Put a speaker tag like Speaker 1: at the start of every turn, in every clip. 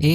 Speaker 1: A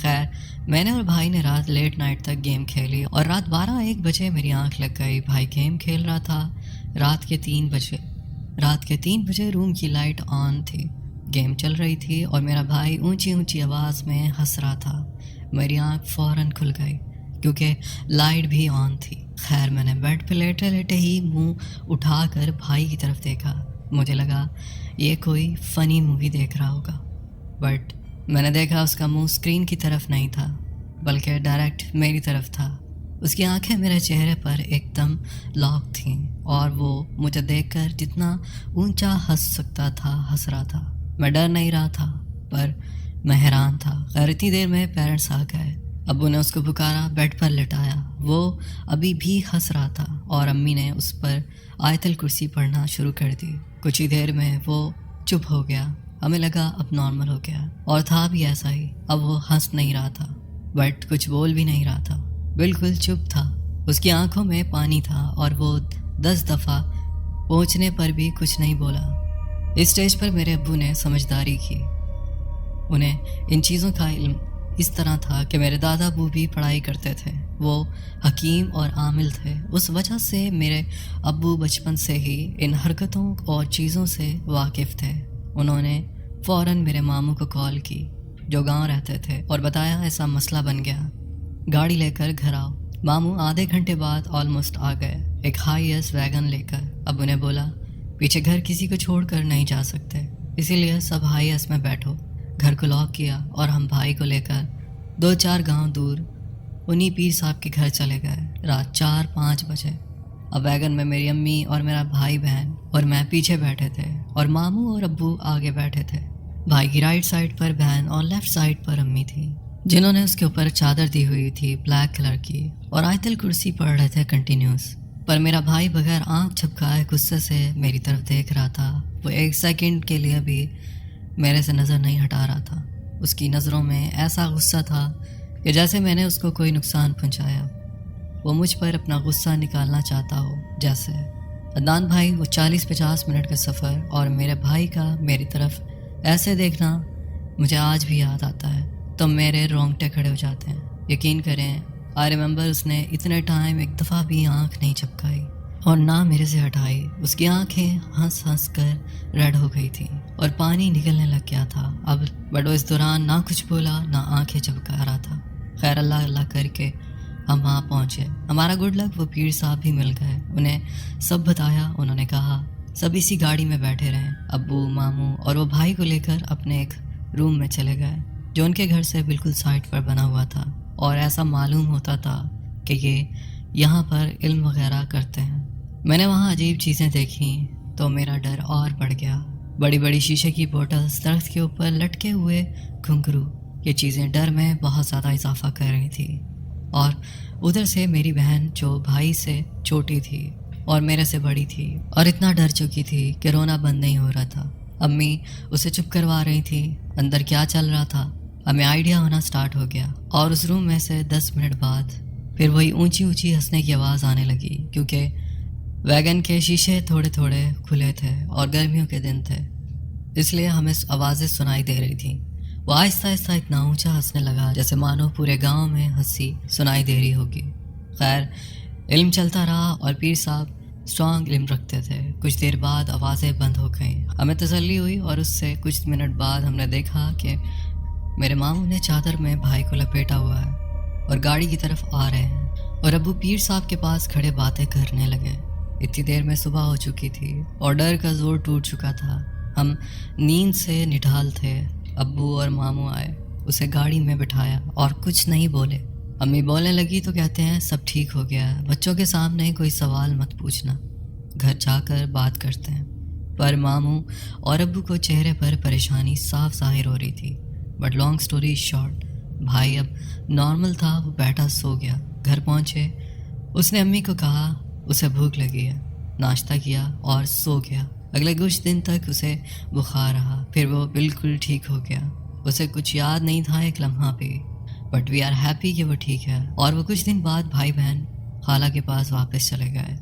Speaker 1: خیر میں نے اور بھائی نے رات لیٹ نائٹ تک گیم کھیلی اور رات 12-1 بجے میری آنکھ لگ گئی. بھائی گیم کھیل رہا تھا. رات کے 3 بجے روم کی لائٹ آن تھی. گیم چل رہی تھی اور میرا بھائی اونچی اونچی آواز میں ہنس رہا تھا. میری آنکھ فوراً کھل گئی کیونکہ لائٹ بھی آن تھی. خیر میں نے بیڈ پہ لیٹے لیٹے ہی منہ اٹھا کر بھائی کی طرف دیکھا. مجھے لگا یہ کوئی فنی مووی دیکھ رہا ہوگا، بٹ میں نے دیکھا اس کا منہ اسکرین کی طرف نہیں تھا بلکہ ڈائریکٹ میری طرف تھا. اس کی آنکھیں میرے چہرے پر ایک دم لاک تھیں اور وہ مجھے دیکھ کر جتنا اونچا ہنس سکتا تھا ہنس رہا تھا. میں ڈر نہیں رہا تھا پر میں حیران تھا. خیر اتنی دیر میں پیرنٹس آ گئے. ابو نے اس کو پکارا، بیڈ پر لٹایا. وہ ابھی بھی ہنس رہا تھا اور امی نے اس پر آیت الکرسی پڑھنا شروع کر دی. کچھ ہی دیر میں وہ چپ ہو گیا. ہمیں لگا اب نارمل ہو گیا اور تھا بھی ایسا ہی. اب وہ ہنس نہیں رہا تھا بٹ کچھ بول بھی نہیں رہا تھا، بالکل چپ تھا. اس کی آنکھوں میں پانی تھا اور وہ 10 دفعہ پہنچنے پر بھی کچھ نہیں بولا. اس سٹیج پر میرے ابو نے سمجھداری کی. انہیں ان چیزوں کا علم اس طرح تھا کہ میرے دادا ابو بھی پڑھائی کرتے تھے. وہ حکیم اور عامل تھے. اس وجہ سے میرے ابو بچپن سے ہی ان حرکتوں اور چیزوں سے واقف تھے. انہوں نے فوراً میرے ماموں کو کال کی جو گاؤں رہتے تھے اور بتایا ایسا مسئلہ بن گیا، گاڑی لے کر گھر آؤ. ماموں آدھے گھنٹے بعد آلموسٹ آ گئے ایک ہائی ایس ویگن لے کر. ابو نے بولا پیچھے گھر کسی کو چھوڑ کر نہیں جا سکتے، اسی لیے سب ہائی ایس میں بیٹھو. گھر کو لاک کیا اور ہم بھائی کو لے کر 2-4 گاؤں دور انہی پیر صاحب کے گھر چلے گئے. رات 4-5 بجے. اب ویگن میں میری امی اور میرا بھائی بہن اور میں پیچھے بیٹھے تھے اور ماموں اور ابو آگے بیٹھے تھے. بھائی کی رائٹ سائڈ پر بہن اور لیفٹ سائڈ پر امی تھی جنہوں نے اس کے اوپر چادر دی ہوئی تھی بلیک کلر کی اور آیت الکرسی پڑھ رہے تھے کنٹینیوس. پر میرا بھائی بغیر آنکھ جھپکائے غصے سے میری طرف دیکھ رہا تھا. وہ 1 سیکنڈ کے لیے بھی میرے سے نظر نہیں ہٹا رہا تھا. اس کی نظروں میں ایسا غصہ تھا کہ جیسے میں نے اس کو کوئی نقصان پہنچایا. وہ مجھ پر اپنا غصہ نکالنا چاہتا ہو جیسے. عدنان بھائی وہ 40-50 منٹ کا سفر اور میرے بھائی کا میری طرف ایسے دیکھنا مجھے آج بھی یاد آتا ہے تو میرے رونگٹے کھڑے ہو جاتے ہیں. یقین کریں آئی ریممبر اس نے اتنے ٹائم ایک دفعہ بھی آنکھ نہیں جھپکائی اور نہ میرے سے ہٹائی. اس کی آنکھیں ہنس ہنس کر ریڈ ہو گئی تھیں اور پانی نکلنے لگ گیا تھا. اب بٹ وہ اس دوران نہ کچھ بولا نہ آنکھیں جھپکا رہا تھا. خیر اللہ کر کے ہم وہاں پہنچے. ہمارا گڈ لک وہ پیر صاحب بھی مل گئے. انہیں سب بتایا. انہوں نے کہا سب اسی گاڑی میں بیٹھے رہیں. ابو ماموں اور وہ بھائی کو لے کر اپنے ایک روم میں چلے گئے جو ان کے گھر سے بالکل سائڈ پر بنا ہوا تھا اور ایسا معلوم ہوتا تھا کہ یہ یہاں پر علم وغیرہ کرتے ہیں. میں نے وہاں عجیب چیزیں دیکھیں تو میرا ڈر اور بڑھ گیا. بڑی بڑی شیشے کی بوٹلز، درخت کے اوپر لٹکے ہوئے گھنگرو، یہ چیزیں ڈر میں بہت زیادہ اضافہ کر رہی تھی. اور ادھر سے میری بہن جو بھائی سے چھوٹی تھی اور میرے سے بڑی تھی اور اتنا ڈر چکی تھی کہ رونا بند نہیں ہو رہا تھا. امی اسے چپ کروا رہی تھی. اندر کیا چل رہا تھا ہمیں آئیڈیا ہونا سٹارٹ ہو گیا. اور اس روم میں سے 10 منٹ بعد پھر وہی اونچی اونچی ہنسنے کی آواز آنے لگی کیونکہ ویگن کے شیشے تھوڑے تھوڑے کھلے تھے اور گرمیوں کے دن تھے اس لیے ہمیں آوازیں سنائی دے رہی تھیں. وہ آہستہ آہستہ اتنا اونچا ہنسنے لگا جیسے مانو پورے گاؤں میں ہنسی سنائی دے رہی ہوگی. خیر علم چلتا رہا اور پیر صاحب اسٹرانگ علم رکھتے تھے. کچھ دیر بعد آوازیں بند ہو گئیں. ہمیں تسلی ہوئی اور اس سے کچھ منٹ بعد ہم نے دیکھا کہ میرے ماموں نے چادر میں بھائی کو لپیٹا ہوا ہے اور گاڑی کی طرف آ رہے ہیں اور ابو پیر صاحب کے پاس کھڑے باتیں کرنے لگے. اتنی دیر میں صبح ہو چکی تھی اور ڈر کا زور ٹوٹ چکا تھا. ہم نیند سے نڈھال تھے. ابو اور ماموں آئے، اسے گاڑی میں بٹھایا اور کچھ نہیں بولے. امی بولنے لگی تو کہتے ہیں سب ٹھیک ہو گیا ہے، بچوں کے سامنے کوئی سوال مت پوچھنا، گھر جا کر بات کرتے ہیں. پر ماموں اور ابو کو چہرے پر پریشانی صاف ظاہر ہو رہی تھی. بٹ لانگ سٹوری شارٹ، بھائی اب نارمل تھا. وہ بیٹھا سو گیا. گھر پہنچے اس نے امی کو کہا اسے بھوک لگی ہے، ناشتہ کیا اور سو گیا. اگلے کچھ دن تک اسے بخار رہا، پھر وہ بالکل ٹھیک ہو گیا. اسے کچھ یاد نہیں تھا ایک لمحہ بھی. بٹ وی آر ہیپی کہ وہ ٹھیک ہے. اور وہ کچھ دن بعد بھائی بہن خالہ کے پاس واپس چلے گئے.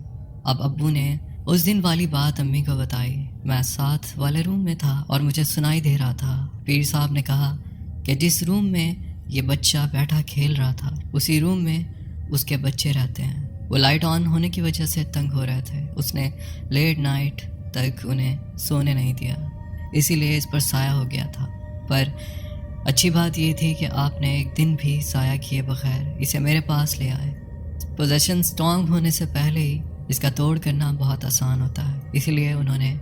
Speaker 1: اب ابو نے اس دن والی بات امی کو بتائی. میں ساتھ والے روم میں تھا اور مجھے سنائی دے رہا تھا. پیر صاحب نے کہا کہ جس روم میں یہ بچہ بیٹھا کھیل رہا تھا، اسی روم میں اس کے بچے رہتے ہیں۔ وہ لائٹ آن ہونے کی وجہ سے تنگ ہو رہے تھے، اس نے لیٹ نائٹ تک انہیں سونے نہیں دیا، اسی لیے اس پر سایہ ہو گیا تھا۔ پر اچھی بات یہ تھی کہ آپ نے ایک دن بھی سایہ کیے بغیر اسے میرے پاس لے آئے۔ پوزیشن سٹرانگ ہونے سے پہلے ہی اس کا توڑ کرنا بہت آسان ہوتا ہے، اسی لیے انہوں نے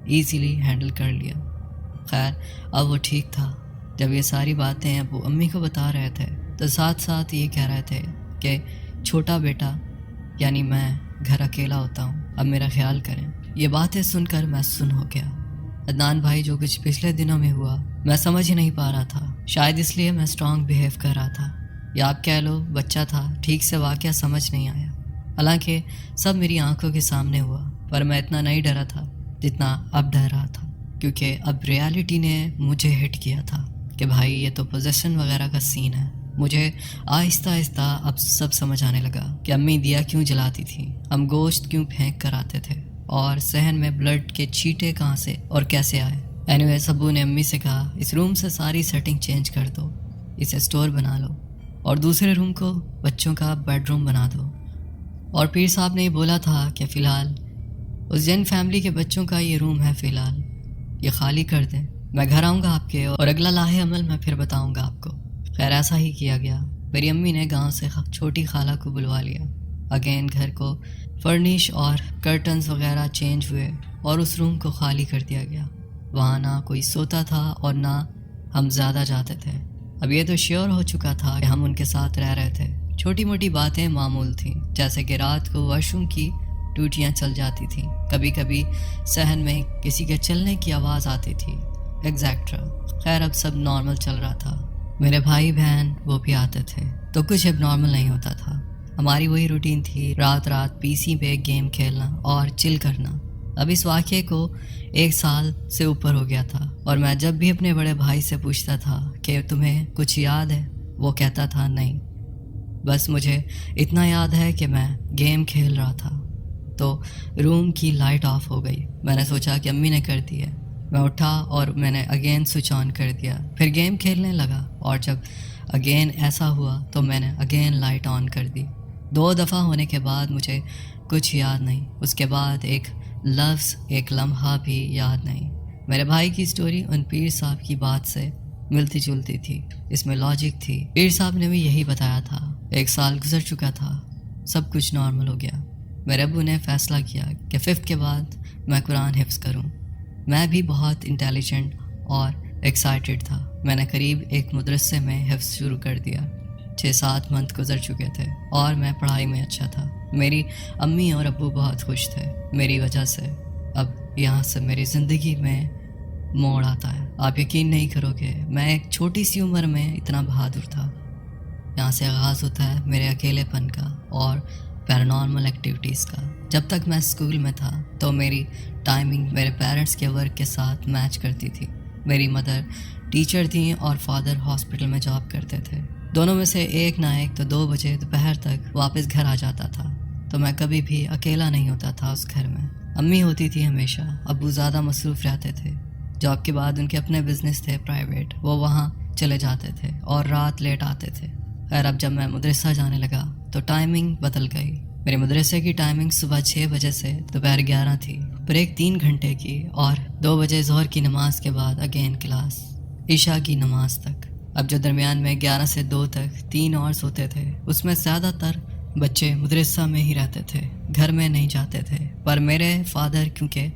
Speaker 1: ایزیلی ہینڈل کر لیا۔ خیر اب وہ ٹھیک تھا۔ جب یہ ساری باتیں ابو امی کو بتا رہے تھے تو ساتھ ساتھ یہ کہہ رہے تھے کہ چھوٹا بیٹا یعنی میں گھر اکیلا ہوتا ہوں، اب میرا خیال کریں۔ یہ باتیں سن کر میں سن ہو گیا۔ عدنان بھائی جو کچھ پچھلے دنوں میں ہوا میں سمجھ ہی نہیں پا رہا تھا، شاید اس لیے میں سٹرانگ بیہیو کر رہا تھا، یا آپ کہہ لو بچہ تھا، ٹھیک سے واقعہ سمجھ نہیں آیا۔ حالانکہ سب میری آنکھوں کے سامنے ہوا، پر میں اتنا نہیں ڈرا تھا جتنا اب ڈر رہا تھا، کیونکہ اب ریالٹی نے مجھے ہٹ کیا تھا کہ بھائی یہ تو پوزیشن وغیرہ کا سین ہے۔ مجھے آہستہ آہستہ اب سب سمجھ آنے لگا کہ امی دیا کیوں جلاتی تھی، ہم گوشت کیوں پھینک کر آتے تھے، اور صحن میں بلڈ کے چھینٹے کہاں سے اور کیسے آئے۔ اینیویز ابو نے امی سے کہا اس روم سے ساری سیٹنگ چینج کر دو، اسے سٹور بنا لو، اور دوسرے روم کو بچوں کا بیڈ روم بنا دو۔ اور پیر صاحب نے یہ بولا تھا کہ فی الحال اس جین فیملی کے بچوں کا یہ روم ہے، فی الحال یہ خالی کر دیں، میں گھر آؤں گا آپ کے اور اگلا لاہے عمل میں پھر بتاؤں گا آپ کو۔ خیر ایسا ہی کیا گیا۔ میری امی نے گاؤں سے چھوٹی خالہ کو بلوا لیا۔ اگین گھر کو فرنش اور کرٹنز وغیرہ چینج ہوئے اور اس روم کو خالی کر دیا گیا۔ وہاں نہ کوئی سوتا تھا اور نہ ہم زیادہ جاتے تھے۔ اب یہ تو شیور ہو چکا تھا کہ ہم ان کے ساتھ رہ رہے تھے۔ چھوٹی موٹی باتیں معمول تھیں، جیسے کہ رات کو واش روم کی ٹوٹیاں چل جاتی تھیں، کبھی کبھی صحن میں کسی کے چلنے کی آواز آتی تھی، ایگزیکٹرا۔ خیر اب سب نارمل چل رہا تھا۔ میرے بھائی بہن وہ بھی آتے تھے تو کچھ اب نارمل نہیں ہوتا تھا۔ ہماری وہی روٹین تھی، رات پی سی پہ گیم کھیلنا اور چل کرنا۔ اب اس واقعے کو 1 سال سے اوپر ہو گیا تھا، اور میں جب بھی اپنے بڑے بھائی سے پوچھتا تھا کہ تمہیں کچھ یاد ہے، وہ کہتا تھا نہیں، بس مجھے اتنا یاد ہے کہ میں گیم کھیل رہا تھا تو روم کی لائٹ آف ہو گئی۔ میں نے سوچا کہ امی نے کر دی ہے، میں اٹھا اور میں نے اگین سوئچ آن کر دیا، پھر گیم کھیلنے لگا، اور جب اگین ایسا ہوا تو میں نے اگین لائٹ آن کر دی۔ 2 دفعہ ہونے کے بعد مجھے کچھ یاد نہیں، اس کے بعد ایک لفظ ایک لمحہ بھی یاد نہیں۔ میرے بھائی کی سٹوری ان پیر صاحب کی بات سے ملتی جلتی تھی، اس میں لاجک تھی۔ پیر صاحب نے بھی یہی بتایا تھا۔ 1 سال گزر چکا تھا، سب کچھ نارمل ہو گیا۔ میرے ابو نے فیصلہ کیا کہ 5th کے بعد میں قرآن حفظ کروں۔ میں بھی بہت انٹیلیجنٹ اور ایکسائٹیڈ تھا۔ میں نے قریب ایک مدرسے میں حفظ شروع کر دیا۔ 6-7 منتھ گزر چکے تھے اور میں پڑھائی میں اچھا تھا۔ میری امی اور ابو بہت خوش تھے میری وجہ سے۔ اب یہاں سے میری زندگی میں موڑ آتا ہے، آپ یقین نہیں کرو گے، میں ایک چھوٹی سی عمر میں اتنا بہادر تھا۔ یہاں سے آغاز ہوتا ہے میرے اکیلے پن کا اور پیرانارمل ایکٹیویٹیز کا۔ جب تک میں اسکول میں تھا تو میری ٹائمنگ میرے پیرنٹس کے ورک کے ساتھ میچ کرتی تھی۔ میری مدر ٹیچر تھیں اور فادر ہاسپٹل میں جاب کرتے تھے۔ دونوں میں سے ایک نہ ایک تو 2 بجے دوپہر تک واپس گھر آ جاتا تھا، تو میں کبھی بھی اکیلا نہیں ہوتا تھا اس گھر میں۔ امی ہوتی تھی ہمیشہ، ابو زیادہ مصروف رہتے تھے، جاب کے بعد ان کے اپنے بزنس تھے پرائیویٹ، وہ وہاں چلے جاتے تھے اور رات لیٹ آتے تھے۔ خیر اب جب میں مدرسہ جانے لگا تو ٹائمنگ بدل گئی۔ میرے مدرسے کی ٹائمنگ صبح 6 بجے سے دوپہر 11 تھی، بریک 3 گھنٹے کی، اور 2 بجے ظہر کی نماز کے بعد اگین کلاس، عشاء کی نماز تک۔ اب جو درمیان میں 11 سے 2 تک 3 آورس ہوتے تھے، اس میں زیادہ تر بچے مدرسہ میں ہی رہتے تھے، گھر میں نہیں جاتے تھے۔ پر میرے فادر کیونکہ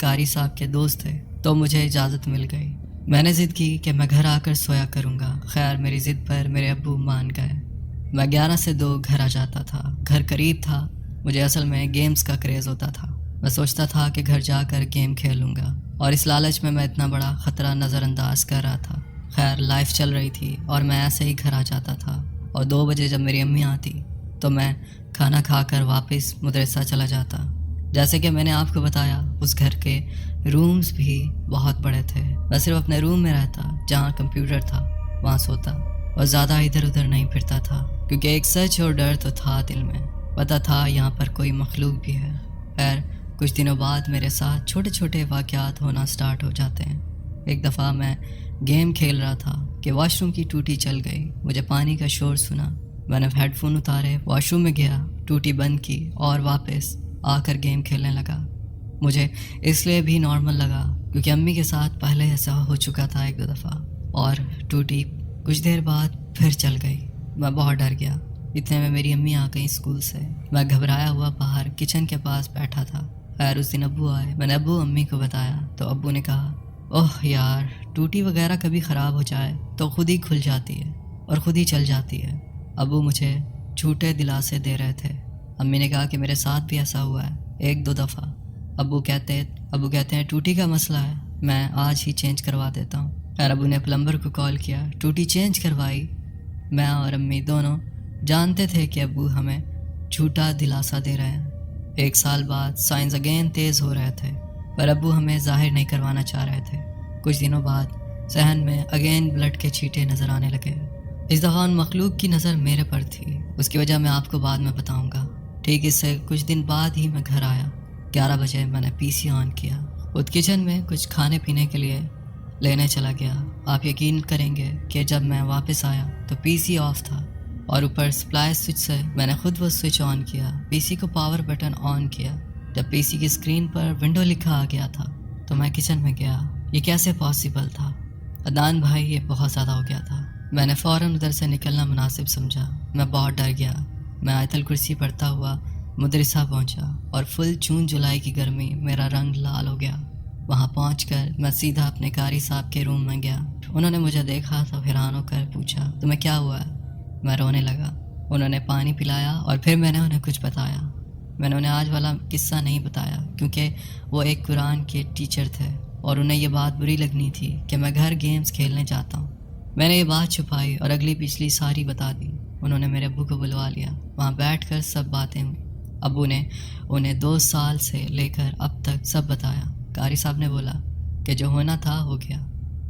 Speaker 1: قاری صاحب کے دوست تھے تو مجھے اجازت مل گئی۔ میں نے ضد کی کہ میں گھر آ کر سویا کروں گا۔ خیر میری ضد پر میرے ابو مان گئے۔ میں 11 سے 2 گھر آ جاتا تھا۔ گھر قریب تھا، مجھے اصل میں گیمز کا کریز ہوتا تھا۔ میں سوچتا تھا کہ گھر جا کر گیم کھیلوں گا، اور اس لالچ میں اتنا بڑا خطرہ نظر انداز کر رہا تھا۔ خیر لائف چل رہی تھی اور میں ایسے ہی گھر آ جاتا تھا، اور 2 بجے جب میری امی آتی تو میں کھانا کھا کر واپس مدرسہ چلا جاتا۔ جیسے کہ میں نے آپ کو بتایا، اس گھر کے رومز بھی بہت بڑے تھے۔ میں صرف اپنے روم میں رہتا جہاں کمپیوٹر تھا، وہاں سوتا اور زیادہ ادھر ادھر نہیں پھرتا تھا، کیونکہ ایک سچ اور ڈر تو تھا دل میں، پتہ تھا یہاں پر کوئی مخلوق بھی ہے۔ خیر کچھ دنوں بعد میرے ساتھ چھوٹے چھوٹے واقعات ہونا سٹارٹ ہو جاتے ہیں۔ ایک دفعہ میں گیم کھیل رہا تھا کہ واش روم کی ٹوٹی چل گئی. مجھے پانی کا شور سنا. میں نے ہیڈ فون اتارے, واش روم میں گیا, ٹوٹی بند کی اور واپس آ کر گیم کھیلنے لگا. مجھے اس لیے بھی نارمل لگا کیونکہ امی کے ساتھ پہلے ایسا ہو چکا تھا ایک دو دفعہ, اور ٹوٹی کچھ دیر بعد پھر چل گئی. میں بہت ڈر گیا. اتنے میں میری امی آ گئی اسکول سے. میں گھبرایا ہوا باہر کچن کے پاس بیٹھا تھا. خیر اس دن ابو آئے. میں نے ابو امی کو بتایا تو ابو نے کہا, اوہ یار, ٹوٹی وغیرہ کبھی خراب ہو جائے تو خود ہی کھل جاتی ہے اور خود ہی چل جاتی ہے. ابو مجھے جھوٹے دلاسے دے رہے تھے. امی نے کہا کہ میرے ساتھ بھی ایسا ہوا ہے ایک دو دفعہ. ابو کہتے ہیں ٹوٹی کا مسئلہ ہے, میں آج ہی چینج کروا دیتا ہوں. خیر ابو نے پلمبر کو کال کیا, ٹوٹی چینج کروائی. میں اور امی دونوں جانتے تھے کہ ابو ہمیں جھوٹا دلاسا دے رہے ہیں. 1 سال بعد سائنس اگین تیز ہو رہے تھے, پر ابو ہمیں ظاہر نہیں کروانا چاہ رہے تھے. کچھ دنوں بعد صحن میں اگین بلڈ کے چھینٹے نظر آنے لگے. اس دفعہ ان مخلوق کی نظر میرے پر تھی. اس کی وجہ میں آپ کو بعد میں بتاؤں گا. ٹھیک اس سے کچھ دن بعد ہی میں گھر آیا. 11 بجے میں نے پی سی آن کیا. خود کچن میں کچھ کھانے پینے کے لیے لینے چلا گیا. آپ یقین کریں گے کہ جب میں واپس آیا تو پی سی آف تھا, اور اوپر سپلائی سوئچ سے میں نے خود وہ سوئچ آن کیا. پی سی کو پاور بٹن آن کیا. جب پی سی کی اسکرین پر ونڈو لکھا آ گیا تھا تو میں کچن میں گیا. یہ کیسے پاسبل تھا؟ عدنان بھائی یہ بہت زیادہ ہو گیا تھا. میں نے فوراً ادھر سے نکلنا مناسب سمجھا. میں بہت ڈر گیا. میں آیت الکرسی پڑھتا ہوا مدرسہ پہنچا, اور فل جون جولائی کی گرمی میرا رنگ لال ہو گیا. وہاں پہنچ کر میں سیدھا اپنے قاری صاحب کے روم میں گیا. انہوں نے مجھے دیکھا تو حیران ہو کر پوچھا, تمہیں کیا ہوا ہے؟ میں رونے لگا. انہوں نے پانی پلایا اور پھر میں نے انہیں کچھ بتایا. میں نے انہیں آج والا قصہ نہیں بتایا کیونکہ وہ ایک قرآن کے ٹیچر تھے اور انہیں یہ بات بری لگنی تھی کہ میں گھر گیمز کھیلنے جاتا ہوں. میں نے یہ بات چھپائی اور اگلی پچھلی ساری بتا دی. انہوں نے میرے ابو کو بلوا لیا. وہاں بیٹھ کر سب باتیں ہوئی. ابو نے انہیں 2 سال سے لے کر اب تک سب بتایا. قاری صاحب نے بولا کہ جو ہونا تھا ہو گیا.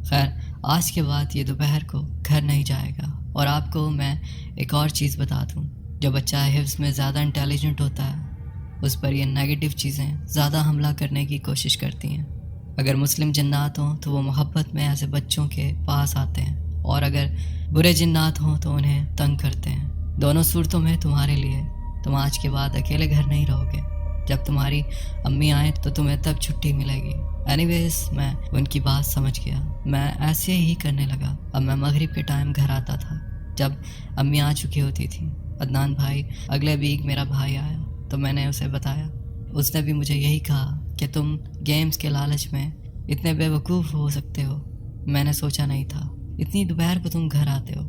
Speaker 1: خیر آج کے بعد یہ دوپہر کو گھر نہیں جائے گا. اور آپ کو میں ایک اور چیز بتا دوں, جو بچہ حفظ میں زیادہ انٹیلیجنٹ ہوتا ہے اس پر یہ نیگیٹو چیزیں زیادہ حملہ کرنے کی کوشش کرتی ہیں. اگر مسلم جنات ہوں تو وہ محبت میں ایسے بچوں کے پاس آتے ہیں, اور اگر برے جنات ہوں تو انہیں تنگ کرتے ہیں. دونوں صورتوں میں تمہارے لیے تم آج کے بعد اکیلے گھر نہیں رہو گے. جب تمہاری امی آئیں تو تمہیں تب چھٹی ملے گی. اینی ویز میں ان کی بات سمجھ گیا. میں ایسے ہی کرنے لگا. اب میں مغرب کے ٹائم گھر آتا تھا جب امی آ چکی ہوتی تھی. عدنان بھائی اگلے ویک میرا بھائی آیا تو میں نے اسے بتایا. اس نے بھی مجھے یہی کہا کہ تم گیمز کے لالچ میں اتنے بے وقوف ہو سکتے ہو. میں نے سوچا نہیں تھا اتنی دوپہر کو تم گھر آتے ہو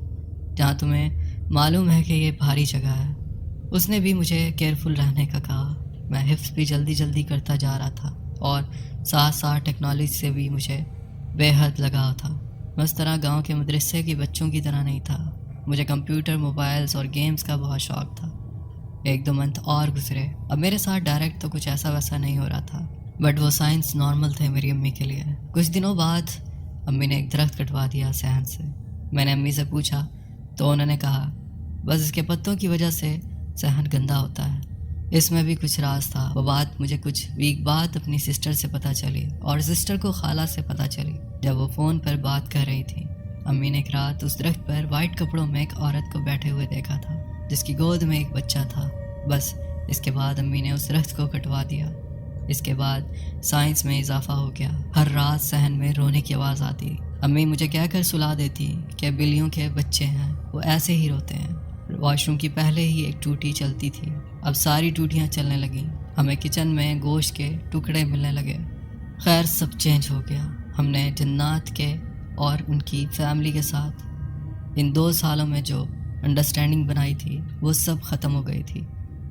Speaker 1: جہاں تمہیں معلوم ہے کہ یہ بھاری جگہ ہے. اس نے بھی مجھے کیئرفل رہنے کا کہا. میں حفظ بھی جلدی کرتا جا رہا تھا اور ساتھ ٹیکنالوجی سے بھی مجھے بے حد لگاؤ تھا. میں اس طرح گاؤں کے مدرسے کے بچوں کی طرح نہیں تھا. مجھے کمپیوٹر, موبائلز اور گیمز کا بہت شوق تھا. 1-2 منتھ اور گزرے. اب میرے ساتھ ڈائریکٹ تو کچھ ایسا ویسا نہیں ہو رہا تھا, بٹ وہ سائنس نارمل تھے میری امی کے لیے. کچھ دنوں بعد امی نے ایک درخت کٹوا دیا صحن سے. میں نے امی سے پوچھا تو انہوں نے کہا بس اس کے پتوں کی وجہ سے صحن گندا ہوتا ہے. اس میں بھی کچھ راز تھا. وہ بات مجھے کچھ ویک بعد اپنی سسٹر سے پتہ چلی, اور سسٹر کو خالہ سے پتہ چلی جب وہ فون پر بات کر رہی تھی. امی نے ایک رات اس درخت پر وائٹ کپڑوں میں ایک عورت کو بیٹھے ہوئے دیکھا تھا جس کی گود میں ایک بچہ تھا. بس اس کے بعد امی نے اس درخت کو کٹوا دیا. اس کے بعد سائنس میں اضافہ ہو گیا. ہر رات صحن میں رونے کی آواز آتی. امی مجھے کہہ کر سلا دیتی کہ بلیوں کے بچے ہیں, وہ ایسے ہی روتے ہیں. واش روم کی پہلے ہی ایک ٹوٹی چلتی تھی, اب ساری ٹوٹیاں چلنے لگیں. ہمیں کچن میں گوشت کے ٹکڑے ملنے لگے. خیر سب چینج ہو گیا. ہم نے جنات کے اور ان کی فیملی کے ساتھ ان 2 سالوں میں جو انڈرسٹینڈنگ بنائی تھی وہ سب ختم ہو گئی تھی.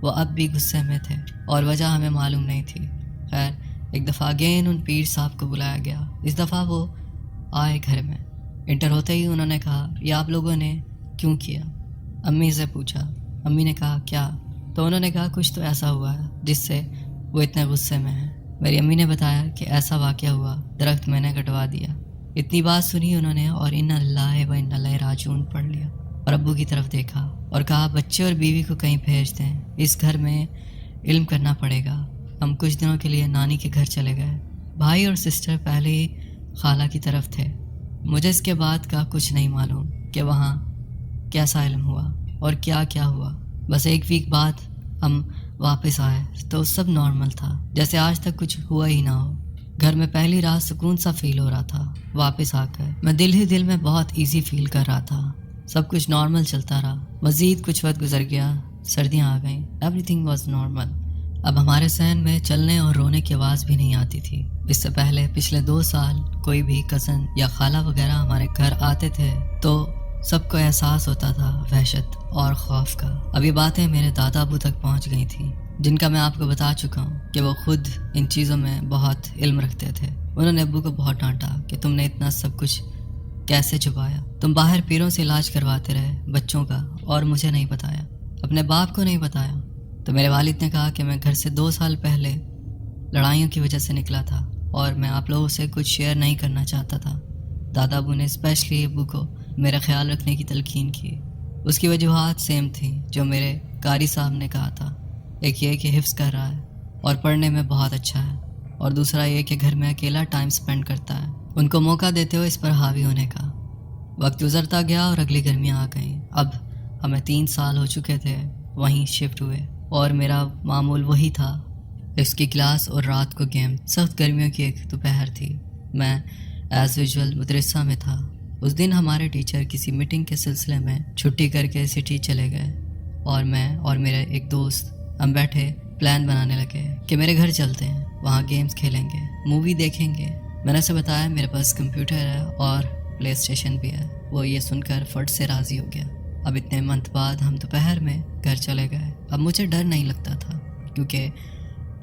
Speaker 1: وہ اب بھی غصے میں تھے اور وجہ ہمیں معلوم نہیں تھی. خیر ایک دفعہ اگین ان پیر صاحب کو بلایا گیا. اس دفعہ وہ آئے گھر میں. انٹر ہوتے ہی انہوں نے کہا یہ آپ لوگوں نے کیوں کیا؟ امی سے پوچھا. امی نے کہا کیا؟ تو انہوں نے کہا کچھ تو ایسا ہوا ہے جس سے وہ اتنے غصے میں ہیں. میری امی نے بتایا کہ ایسا واقعہ ہوا, درخت میں نے کٹوا دیا. اتنی بات سنی انہوں نے اور ان اللہ و ان الیہ راجعون پڑھ لیا اور ابو کی طرف دیکھا اور کہا بچے اور بیوی کو کہیں بھیج دیں, اس گھر میں علم کرنا پڑے گا. ہم کچھ دنوں کے لیے نانی کے گھر چلے گئے. بھائی اور سسٹر پہلے ہی خالہ کی طرف تھے. مجھے اس کے بعد کا کچھ نہیں معلوم کہ وہاں کیسا علم ہوا اور کیا کیا ہوا. بس ایک ویک بعد ہم واپس آئے تو سب نارمل تھا، جیسے آج تک کچھ ہوا ہی نہ ہو. گھر میں پہلی رات سکون سا فیل ہو رہا تھا. واپس آ کر میں دل ہی دل میں بہت ایزی فیل کر رہا تھا. سب کچھ نارمل چلتا رہا. مزید کچھ وقت گزر گیا، سردیاں آ گئیں، ایوری تھنگ واز نارمل. اب ہمارے ذہن میں چلنے اور رونے کی آواز بھی نہیں آتی تھی. اس سے پہلے پچھلے 2 سال کوئی بھی کزن یا خالہ وغیرہ ہمارے گھر آتے تھے تو سب کو احساس ہوتا تھا وحشت اور خوف کا. اب یہ باتیں میرے دادا ابو تک پہنچ گئی تھیں، جن کا میں آپ کو بتا چکا ہوں کہ وہ خود ان چیزوں میں بہت علم رکھتے تھے. انہوں نے ابو کو بہت ڈانٹا کہ تم نے اتنا سب کچھ کیسے چھپایا. تم باہر پیروں سے علاج کرواتے رہے بچوں کا اور مجھے نہیں بتایا، اپنے باپ کو نہیں بتایا. تو میرے والد نے کہا کہ میں گھر سے 2 سال پہلے لڑائیوں کی وجہ سے نکلا تھا اور میں آپ لوگوں سے کچھ شیئر نہیں کرنا چاہتا تھا. دادا ابو نے اسپیشلی ابو کو میرا خیال رکھنے کی تلقین کی. اس کی وجوہات سیم تھیں جو میرے قاری صاحب نے کہا تھا. ایک یہ کہ حفظ کر رہا ہے اور پڑھنے میں بہت اچھا ہے، اور دوسرا یہ کہ گھر میں اکیلا ٹائم سپینڈ کرتا ہے. ان کو موقع دیتے ہوئے اس پر حاوی ہونے کا. وقت گزرتا گیا اور اگلی گرمیاں آ گئیں. اب ہمیں 3 سال ہو چکے تھے وہیں شفٹ ہوئے، اور میرا معمول وہی تھا، اس کی کلاس اور رات کو گیم. سخت گرمیوں کی ایک دوپہر تھی. میں ایز یوزول مدرسہ میں تھا. اس دن ہمارے ٹیچر کسی میٹنگ کے سلسلے میں چھٹی کر کے سٹی چلے گئے، اور میں اور میرے ایک دوست ہم بیٹھے پلان بنانے لگے کہ میرے گھر چلتے ہیں، وہاں گیمز کھیلیں گے، مووی دیکھیں گے. میں نے اسے بتایا میرے پاس کمپیوٹر ہے اور پلے اسٹیشن بھی ہے. وہ یہ سن کر فٹ سے راضی ہو گیا. اب اتنے منتھ بعد ہم دوپہر میں گھر چلے گئے. اب مجھے ڈر نہیں لگتا تھا کیونکہ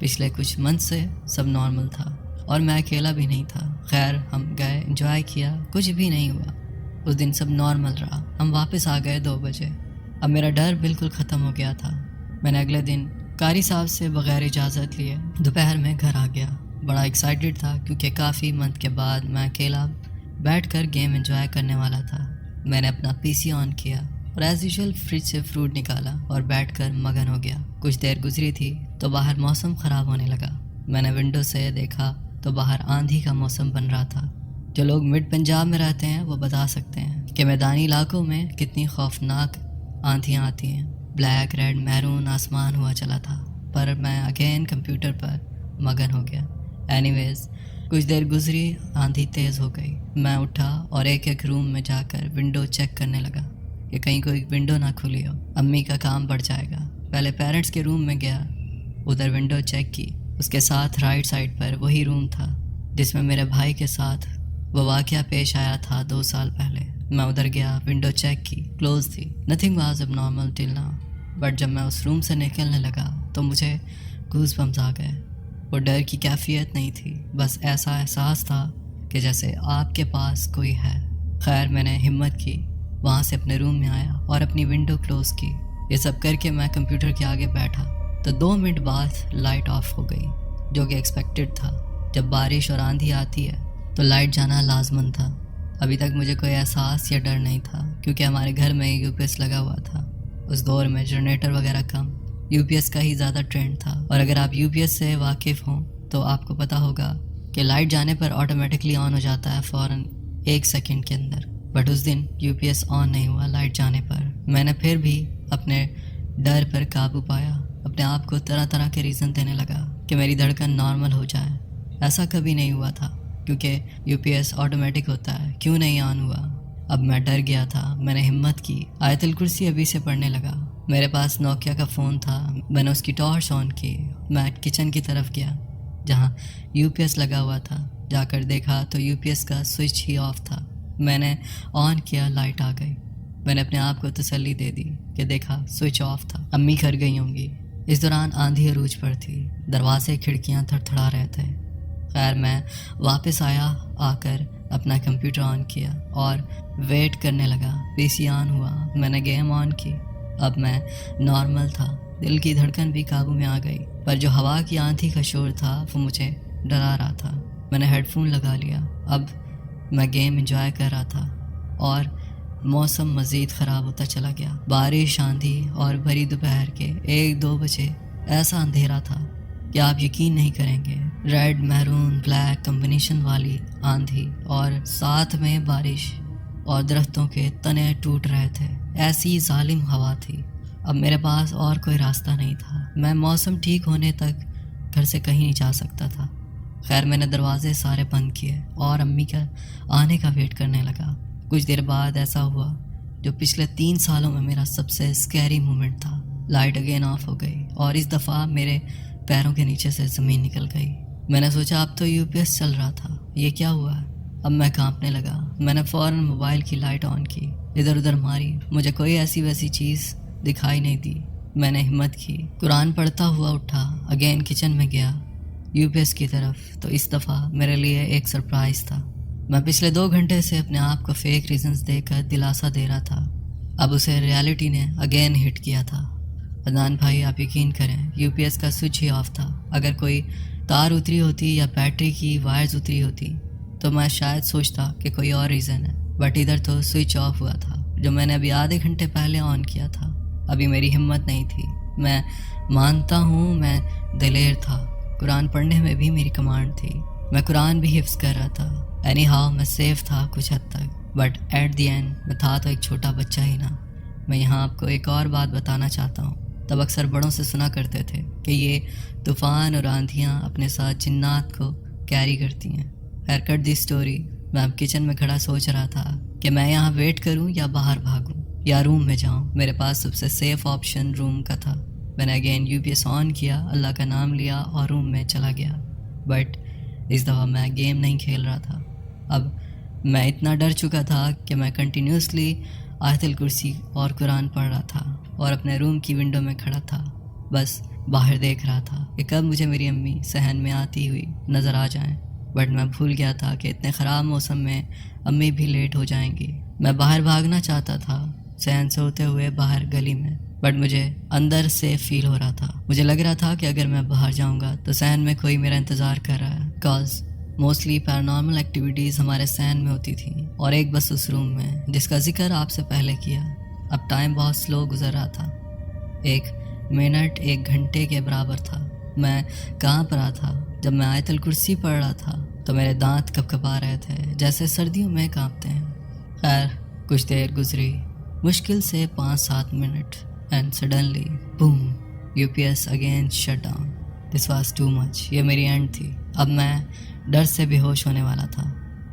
Speaker 1: پچھلے کچھ منتھ سے سب نارمل تھا اور میں اکیلا بھی نہیں تھا. خیر ہم گئے، انجوائے کیا، کچھ بھی نہیں ہوا. اس دن سب نارمل رہا. ہم واپس آ گئے 2 بجے. اب میرا ڈر بالکل ختم ہو گیا تھا. میں نے اگلے دن قاری صاحب سے بغیر اجازت لیے دوپہر میں گھر آ گیا. بڑا ایکسائٹیڈ تھا کیونکہ کافی منتھ کے بعد میں اکیلا بیٹھ کر گیم انجوائے کرنے والا تھا. میں نے اپنا پی سی آن کیا اور ایز یوزول فریج سے فروٹ نکالا اور بیٹھ کر مگن ہو گیا. کچھ دیر گزری تھی تو باہر موسم خراب ہونے لگا. میں نے ونڈو سے دیکھا تو باہر آندھی کا موسم بن رہا تھا. جو لوگ مڈ پنجاب میں رہتے ہیں وہ بتا سکتے ہیں کہ میدانی علاقوں میں کتنی خوفناک آندھیاں آتی ہیں. بلیک ریڈ میرون آسمان ہوا چلا تھا، پر میں اگین کمپیوٹر پر مگن ہو گیا. اینی ویز کچھ دیر گزری، آندھی تیز ہو گئی. میں اٹھا اور ایک ایک روم میں جا کر ونڈو چیک کرنے لگا کہ کہیں کوئی ونڈو نہ کھلی ہو. امی کا کام بڑھ جائے گا. پہلے پیرنٹس کے روم میں گیا، ادھر ونڈو چیک کی. اس کے ساتھ رائٹ سائڈ پر وہی روم تھا جس میں میرے بھائی کے ساتھ وہ واقعہ پیش آیا تھا 2 سال پہلے. میں ادھر گیا، ونڈو چیک کی، کلوز تھی. نتھنگ واز اب نارمل ٹل ناؤ. بٹ جب میں اس روم سے نکلنے لگا تو مجھے گوز بمز آ گئے. وہ ڈر کی کیفیت نہیں تھی، بس ایسا احساس تھا کہ جیسے آپ کے پاس کوئی ہے. خیر میں نے ہمت کی، وہاں سے اپنے روم میں آیا اور اپنی ونڈو کلوز کی. یہ سب کر کے میں کمپیوٹر کے آگے بیٹھا تو 2 منٹ بعد لائٹ آف ہو گئی، جو کہ ایکسپیکٹڈ تھا. جب بارش اور آندھی آتی ہے تو لائٹ جانا لازمن تھا. ابھی تک مجھے کوئی احساس یا ڈر نہیں تھا کیونکہ ہمارے گھر میں یو پی ایس لگا ہوا تھا. اس دور میں جنریٹر وغیرہ کم، یو پی ایس کا ہی زیادہ ٹرینڈ تھا. اور اگر آپ یو پی ایس سے واقف ہوں تو آپ کو پتہ ہوگا کہ لائٹ جانے پر آٹومیٹکلی آن ہو جاتا ہے فوراً 1 سیکنڈ کے اندر. بٹ اس دن یو پی ایس آن نہیں ہوا لائٹ جانے پر. میں نے پھر بھی اپنے ڈر پر قابو پایا. اپنے آپ کو طرح طرح کے ریزن دینے لگا کہ میری دھڑکن نارمل ہو جائے. ایسا کبھی نہیں ہوا تھا کیونکہ یو پی ایس آٹومیٹک ہوتا ہے، کیوں نہیں آن ہوا. اب میں ڈر گیا تھا. میں نے ہمت کی، آیت الکرسی ابھی سے پڑھنے لگا. میرے پاس نوکیا کا فون تھا. میں نے اس کی ٹارچ آن کی. میں کچن کی طرف گیا جہاں یو پی ایس لگا ہوا تھا. جا کر دیکھا تو یو پی ایس کا سوئچ ہی آف تھا. میں نے آن کیا، لائٹ آ گئی. میں نے اپنے آپ کو تسلی دے دی کہ دیکھا سوئچ آف تھا، امی گھر گئی ہوں گی. اس دوران آندھی عروج پر تھی، دروازے کھڑکیاں تھڑتھڑا رہے تھے. خیر میں واپس آیا، آ کر اپنا کمپیوٹر آن کیا اور ویٹ کرنے لگا. پی سی آن ہوا، میں نے گیم آن کی. اب میں نارمل تھا، دل کی دھڑکن بھی قابو میں آ گئی. پر جو ہوا کی آندھی کا شور تھا وہ مجھے ڈرا رہا تھا. میں نے ہیڈ فون لگا لیا. اب میں گیم انجوائے کر رہا تھا اور موسم مزید خراب ہوتا چلا گیا. بارش، آندھی اور بھری دوپہر کے 1-2 بجے ایسا اندھیرا تھا کہ آپ یقین نہیں کریں گے. ریڈ میرون بلیک کمبینیشن والی آندھی اور ساتھ میں بارش اور درختوں کے تنے ٹوٹ رہے تھے. ایسی ظالم ہوا تھی. اب میرے پاس اور کوئی راستہ نہیں تھا. میں موسم ٹھیک ہونے تک گھر سے کہیں نہیں جا سکتا تھا. خیر میں نے دروازے سارے بند کیے اور امی کا آنے کا ویٹ کرنے لگا. کچھ دیر بعد ایسا ہوا جو پچھلے 3 سالوں میں میرا سب سے اسکیری مومنٹ تھا. لائٹ اگین آف ہو گئی اور اس دفعہ میرے پیروں کے نیچے سے زمین نکل گئی. میں نے سوچا اب تو UPS چل رہا تھا, یہ کیا ہوا ہے؟ اب میں کانپنے لگا. میں نے فوراً موبائل کی لائٹ آن کی, ادھر ادھر ماری. مجھے کوئی ایسی ویسی چیز دکھائی نہیں دی. میں نے ہمت کی, قرآن پڑھتا ہوا اٹھا, اگین کچن میں گیا UPS کی طرف. تو اس دفعہ میرے لیے ایک سرپرائز تھا. میں پچھلے 2 گھنٹے سے اپنے آپ کو فیک ریزنز دے کر دلاسا دے رہا تھا. اب اسے ریالٹی نے اگین ہٹ کیا تھا. عدنان بھائی آپ یقین کریں UPS کا سوئچ ہی آف تھا. اگر کوئی تار اتری ہوتی یا بیٹری کی وائرز اتری ہوتی تو میں شاید سوچتا کہ کوئی اور ریزن ہے, بٹ ادھر تو سوئچ آف ہوا تھا جو میں نے ابھی آدھے گھنٹے پہلے آن کیا تھا. ابھی میری ہمت نہیں تھی. میں مانتا ہوں میں دلیر تھا, قرآن پڑھنے میں بھی میری کمانڈ تھی, میں قرآن بھی حفظ کر رہا تھا. اینی ہاؤ میں سیف تھا کچھ حد تک, بٹ ایٹ دی اینڈ میں تھا تو ایک چھوٹا بچہ ہی نا. میں یہاں آپ کو ایک اور بات بتانا چاہتا ہوں. تب اکثر بڑوں سے سنا کرتے تھے کہ یہ طوفان اور آندھیاں اپنے ساتھ جنات کو کیری کرتی ہیں. خیر کٹ دی اسٹوری. میں اب کچن میں کھڑا سوچ رہا تھا کہ میں یہاں ویٹ کروں یا باہر بھاگوں یا روم میں جاؤں. میرے پاس سب سے سیف آپشن روم کا تھا. میں نے اگین UPS آن کیا, اللہ کا نام لیا اور روم میں چلا گیا. بٹ اس دفعہ میں گیم نہیں کھیل رہا تھا. اب میں اتنا ڈر چکا تھا کہ میں کنٹینیوسلی آیت الکرسی اور قرآن پڑھ رہا تھا اور اپنے روم کی ونڈو میں کھڑا تھا. بس باہر دیکھ رہا تھا کہ کب مجھے میری امی صحن میں آتی ہوئی نظر آ جائیں. بٹ میں بھول گیا تھا کہ اتنے خراب موسم میں امی بھی لیٹ ہو جائیں گی. میں باہر بھاگنا چاہتا تھا صحن سے ہوتے ہوئے باہر گلی میں, بٹ مجھے اندر سے فیل ہو رہا تھا. مجھے لگ رہا تھا کہ اگر میں باہر جاؤں گا تو صحن میں کوئی میرا انتظار کر رہا ہے. کاز موسٹلی پیرانارمل ایکٹیویٹیز ہمارے صحن میں ہوتی تھیں اور ایک بس اس روم میں جس کا ذکر آپ سے پہلے کیا. اب ٹائم بہت سلو گزر رہا تھا. 1 منٹ 1 گھنٹے کے برابر تھا. میں کہاں پر رہا تھا جب میں آیت الکرسی پڑھ رہا تھا تو میرے دانت کپکپا رہے تھے جیسے سردیوں میں کانپتے ہیں. خیر کچھ دیر گزری, مشکل سے 5-7 minute, and suddenly boom, UPS again shut down. This was too much. یہ میری اینڈ تھی. اب میں ڈر سے بے ہوش ہونے والا تھا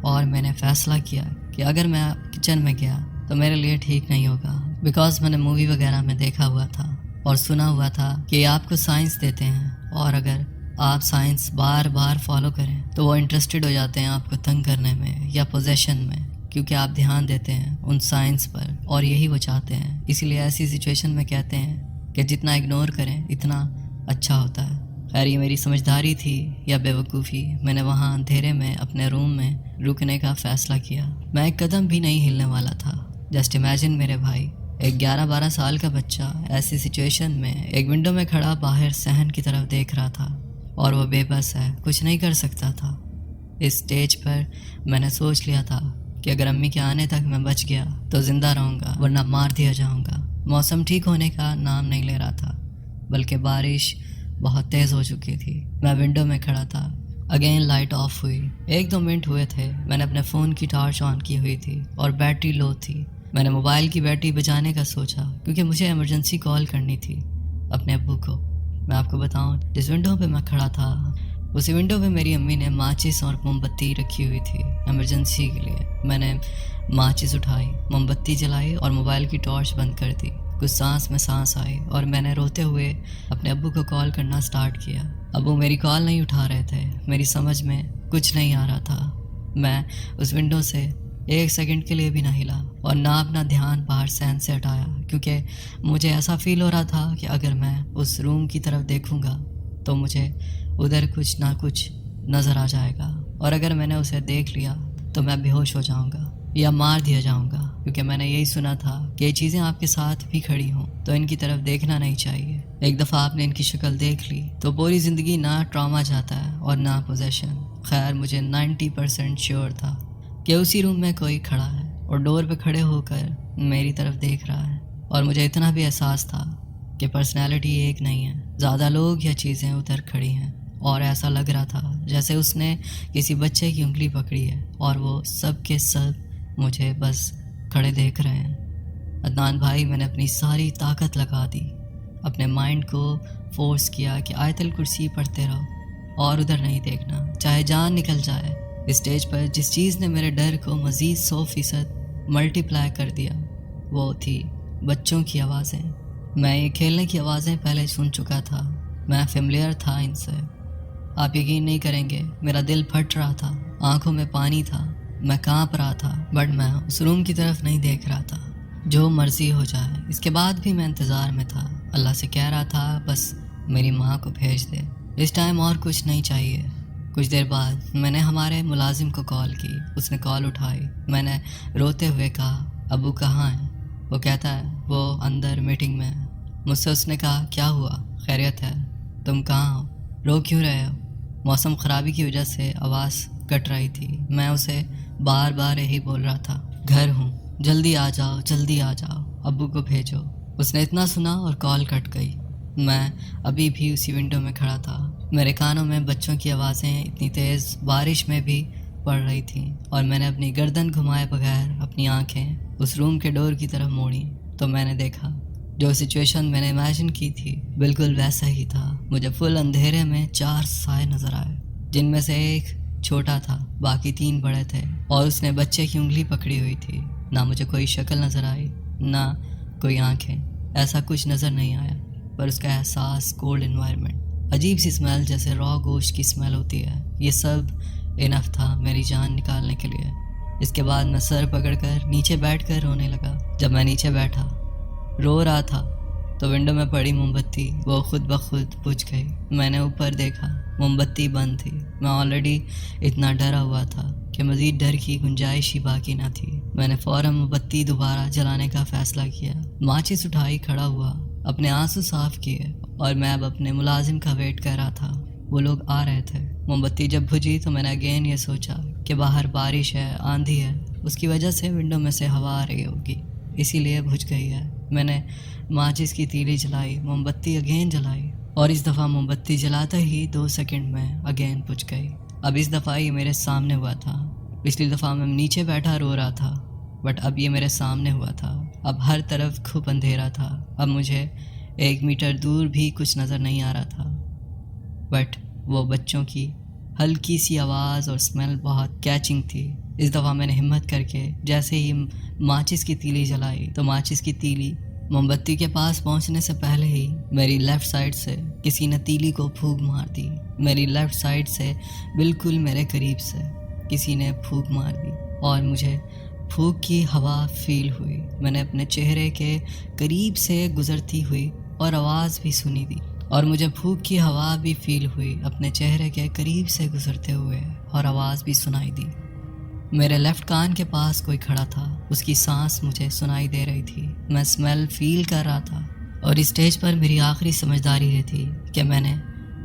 Speaker 1: اور میں نے فیصلہ کیا کہ اگر میں کچن میں گیا تو میرے لیے ٹھیک نہیں ہوگا. بیکاز میں نے مووی وغیرہ میں دیکھا ہوا تھا اور سنا ہوا تھا کہ یہ آپ کو سائنس دیتے ہیں اور اگر آپ سائنس بار بار فالو کریں تو وہ انٹرسٹڈ ہو جاتے ہیں آپ کو تنگ کرنے میں یا پوزیشن میں, کیونکہ آپ دھیان دیتے ہیں ان سائنس پر اور یہی وہ چاہتے ہیں. اسی لیے ایسی سچویشن میں کہتے ہیں کہ جتنا اگنور کریں اتنا اچھا ہوتا ہے. خیر یہ میری سمجھداری تھی یا بیوقوفی. میں نے وہاں اندھیرے میں اپنے روم میں رکنے کا فیصلہ کیا. میں ایک قدم بھی نہیں ہلنے والا تھا. جسٹ امیجن میرے بھائی, ایک 11-12 سال کا بچہ ایسی سچویشن میں ایک ونڈو میں کھڑا باہر صحن کی طرف دیکھ رہا تھا اور وہ بے بس ہے, کچھ نہیں کر سکتا تھا. اس سٹیج پر میں نے سوچ لیا تھا کہ اگر امی کے آنے تک میں بچ گیا تو زندہ رہوں گا ورنہ مار دیا جاؤں گا. موسم ٹھیک ہونے کا نام نہیں لے رہا تھا بلکہ بارش بہت تیز ہو چکی تھی. میں ونڈو میں کھڑا تھا. اگین لائٹ آف ہوئی. 1-2 منٹ ہوئے تھے. میں نے اپنے فون کی ٹارچ آن کی ہوئی تھی اور بیٹری لو تھی. میں نے موبائل کی بیٹری بچانے کا سوچا کیونکہ مجھے ایمرجنسی کال کرنی تھی اپنے ابو کو. میں آپ کو بتاؤں جس ونڈو پہ میں کھڑا تھا اسی ونڈو پہ میری امی نے ماچس اور موم بتی رکھی ہوئی تھی ایمرجنسی کے لیے. میں نے ماچس اٹھائی, موم بتی جلائی اور موبائل کی ٹارچ بند کر دی. کچھ سانس میں سانس آئی اور میں نے روتے ہوئے اپنے ابو کو کال کرنا سٹارٹ کیا. ابو میری کال نہیں اٹھا رہے تھے. میری سمجھ میں کچھ نہیں آ رہا تھا. میں اس ونڈو سے 1 سیکنڈ کے لیے بھی نہ ہلا اور نہ اپنا دھیان باہر صحن سے ہٹایا کیونکہ مجھے ایسا فیل ہو رہا تھا کہ اگر میں اس روم کی طرف دیکھوں گا تو مجھے ادھر کچھ نہ کچھ نظر آ جائے گا اور اگر میں نے اسے دیکھ لیا تو میں بے ہوش ہو جاؤں گا یا مار دیا جاؤں گا. کیونکہ میں نے یہی سنا تھا کہ یہ چیزیں آپ کے ساتھ بھی کھڑی ہوں تو ان کی طرف دیکھنا نہیں چاہیے. ایک دفعہ آپ نے ان کی شکل دیکھ لی تو پوری زندگی نہ ٹراما جاتا ہے اور نہ پوزیشن. خیر مجھے 90% شیور تھا کہ اسی روم میں کوئی کھڑا ہے اور ڈور پہ کھڑے ہو کر میری طرف دیکھ رہا ہے. اور مجھے اتنا بھی احساس تھا کہ پرسنالٹی ایک نہیں ہے, زیادہ لوگ یا چیزیں ادھر کھڑی ہیں اور ایسا لگ رہا تھا جیسے اس نے کسی بچے کی انگلی پکڑی ہے اور وہ سب کے سب مجھے بس کھڑے دیکھ رہے ہیں۔ عدنان بھائی، میں نے اپنی ساری طاقت لگا دی، اپنے مائنڈ کو فورس کیا کہ آیت الکرسی پڑھتے رہو اور ادھر نہیں دیکھنا، چاہے جان نکل جائے۔ اسٹیج پر جس چیز نے میرے ڈر کو مزید 100% ملٹی پلائی کر دیا وہ تھی بچوں کی آوازیں۔ میں یہ کھیلنے کی آوازیں پہلے سن چکا تھا، میں فیملیئر تھا ان سے۔ آپ یقین نہیں کریں گے، میرا دل پھٹ رہا تھا، آنکھوں میں پانی تھا، میں کانپ رہا تھا، بٹ میں اس روم کی طرف نہیں دیکھ رہا تھا۔ جو مرضی ہو جائے، اس کے بعد بھی میں انتظار میں تھا، اللہ سے کہہ رہا تھا بس میری ماں کو بھیج دے، اس ٹائم اور کچھ نہیں چاہیے۔ کچھ دیر بعد میں نے ہمارے ملازم کو کال کی، اس نے کال اٹھائی۔ میں نے روتے ہوئے کہا ابو کہاں ہیں؟ وہ کہتا ہے وہ اندر میٹنگ میں ہے۔ مجھ سے اس نے کہا کیا ہوا، خیریت ہے؟ تم کہاں ہو؟ رو کیوں رہے ہو؟ موسم خرابی کی وجہ سے آواز کٹ رہی تھی۔ میں اسے بار بار یہی بول رہا تھا، گھر ہوں، جلدی آ جاؤ، جلدی آ جاؤ، ابو کو بھیجو۔ اس نے اتنا سنا اور کال کٹ گئی۔ میں ابھی بھی اسی ونڈو میں کھڑا تھا، میرے کانوں میں بچوں کی آوازیں اتنی تیز بارش میں بھی پڑ رہی تھیں، اور میں نے اپنی گردن گھمائے بغیر اپنی آنکھیں اس روم کے ڈور کی طرف موڑی تو میں نے دیکھا جو سچویشن میں نے امیجن کی تھی بالکل ویسا ہی تھا۔ مجھے فل اندھیرے میں 4 سائے نظر آئے، جن میں سے ایک چھوٹا تھا، باقی 3 بڑے تھے، اور اس نے بچے کی انگلی پکڑی ہوئی تھی۔ نہ مجھے کوئی شکل نظر آئی، نہ کوئی آنکھیں، ایسا کچھ نظر نہیں آیا، پر اس کا احساس کولڈ انوائرمنٹ، عجیب سی اسمیل جیسے را گوشت کی اسمیل ہوتی ہے، یہ سب انف تھا میری جان نکالنے کے لیے۔ اس کے بعد میں سر پکڑ کر نیچے بیٹھ کر رونے لگا۔ جب میں نیچے بیٹھا رو رہا تھا تو ونڈو میں پڑی موم بتی وہ خود بخود بجھ گئی۔ میں نے اوپر دیکھا، موم بتی بند تھی۔ میں آلریڈی اتنا ڈرا ہوا تھا کہ مزید ڈر کی گنجائش ہی باقی نہ تھی۔ میں نے فوراً موم بتی دوبارہ جلانے کا فیصلہ کیا، ماچس اٹھائی، کھڑا ہوا، اپنے آنسو صاف کیے، اور میں اب اپنے ملازم کا ویٹ کر رہا تھا۔ وہ لوگ آ رہے تھے۔ موم بتی جب بجھی تو میں نے اگین یہ سوچا کہ باہر بارش ہے، آندھی ہے، اس کی وجہ سے ونڈو میں سے ہوا آ رہی ہوگی، اسی لیے بجھ گئی ہے۔ میں نے ماچس کی تیلی جلائی، موم بتی اگین جلائی، اور اس دفعہ موم بتی جلاتے ہی 2 سیکنڈ میں اگین بجھ گئی۔ اب اس دفعہ یہ میرے سامنے ہوا تھا۔ پچھلی دفعہ میں نیچے بیٹھا رو رہا تھا، بٹ اب یہ میرے سامنے ہوا تھا۔ اب ہر طرف گھپ اندھیرا تھا، اب مجھے 1 میٹر دور بھی کچھ نظر نہیں آ رہا تھا، بٹ وہ بچوں کی ہلکی سی آواز اور اسمیل بہت کیچنگ تھی۔ اس دفعہ میں نے ہمت کر کے جیسے ہی ماچس کی تیلی جلائی تو ماچس کی تیلی موم بتی کے پاس پہنچنے سے پہلے ہی میری لیفٹ سائڈ سے کسی نے تیلی کو پھونک مار دی۔ میری لیفٹ سائڈ سے بالکل میرے قریب سے کسی نے پھونک مار دی، اور مجھے پھونک کی ہوا فیل ہوئی۔ میں نے اپنے چہرے کے قریب سے گزرتی ہوئی اور آواز بھی سنی دی، اور مجھے پھونک کی ہوا بھی فیل ہوئی اپنے چہرے کے قریب سے گزرتے ہوئے، اور آواز بھی سنائی دی۔ میرے لیفٹ کان کے پاس کوئی کھڑا تھا، اس کی سانس مجھے سنائی دے رہی تھی، میں اسمیل فیل کر رہا تھا، اور اسٹیج پر میری آخری سمجھداری یہ تھی کہ میں نے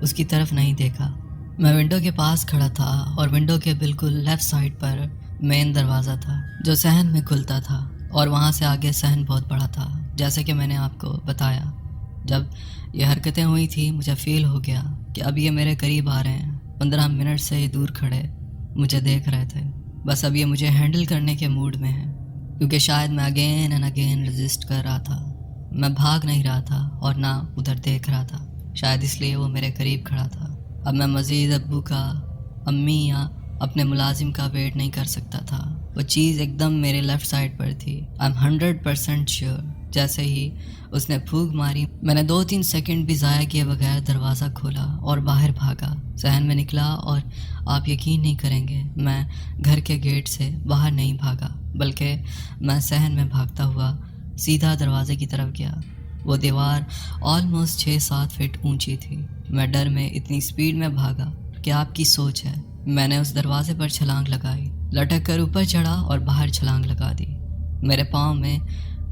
Speaker 1: اس کی طرف نہیں دیکھا۔ میں ونڈو کے پاس کھڑا تھا، اور ونڈو کے بالکل لیفٹ سائڈ پر مین دروازہ تھا جو صحن میں کھلتا تھا، اور وہاں سے آگے صحن بہت بڑا تھا۔ جیسے کہ میں نے آپ کو بتایا، جب یہ حرکتیں ہوئی تھی مجھے فیل ہو گیا کہ اب یہ میرے قریب آ رہے ہیں۔ 15 منٹ سے یہ دور کھڑے مجھے دیکھ رہے تھے، بس اب یہ مجھے ہینڈل کرنے کے موڈ میں ہیں، کیونکہ شاید میں اگین اینڈ اگین ریزسٹ کر رہا تھا۔ میں بھاگ نہیں رہا تھا اور نہ ادھر دیکھ رہا تھا، شاید اس لیے وہ میرے قریب کھڑا تھا۔ اب میں مزید ابو کا، امی یا اپنے ملازم کا ویٹ نہیں کر سکتا تھا۔ وہ چیز ایک دم میرے لیفٹ سائڈ پر تھی، آئی ایم 100% شیور۔ جیسے ہی اس نے پھونک ماری، میں نے 2-3 سیکنڈ بھی ضائع کیے بغیر دروازہ کھولا اور باہر بھاگا، صحن میں نکلا، اور آپ یقین نہیں کریں گے میں گھر کے گیٹ سے باہر نہیں بھاگا، بلکہ میں صحن میں بھاگتا ہوا سیدھا دروازے کی طرف گیا۔ وہ دیوار آلموسٹ 6-7 فٹ اونچی تھی۔ میں ڈر میں اتنی سپیڈ میں بھاگا کہ آپ کی سوچ ہے، میں نے اس دروازے پر چھلانگ لگائی، لٹک کر اوپر چڑھا اور باہر چھلانگ لگا دی۔ میرے پاؤں میں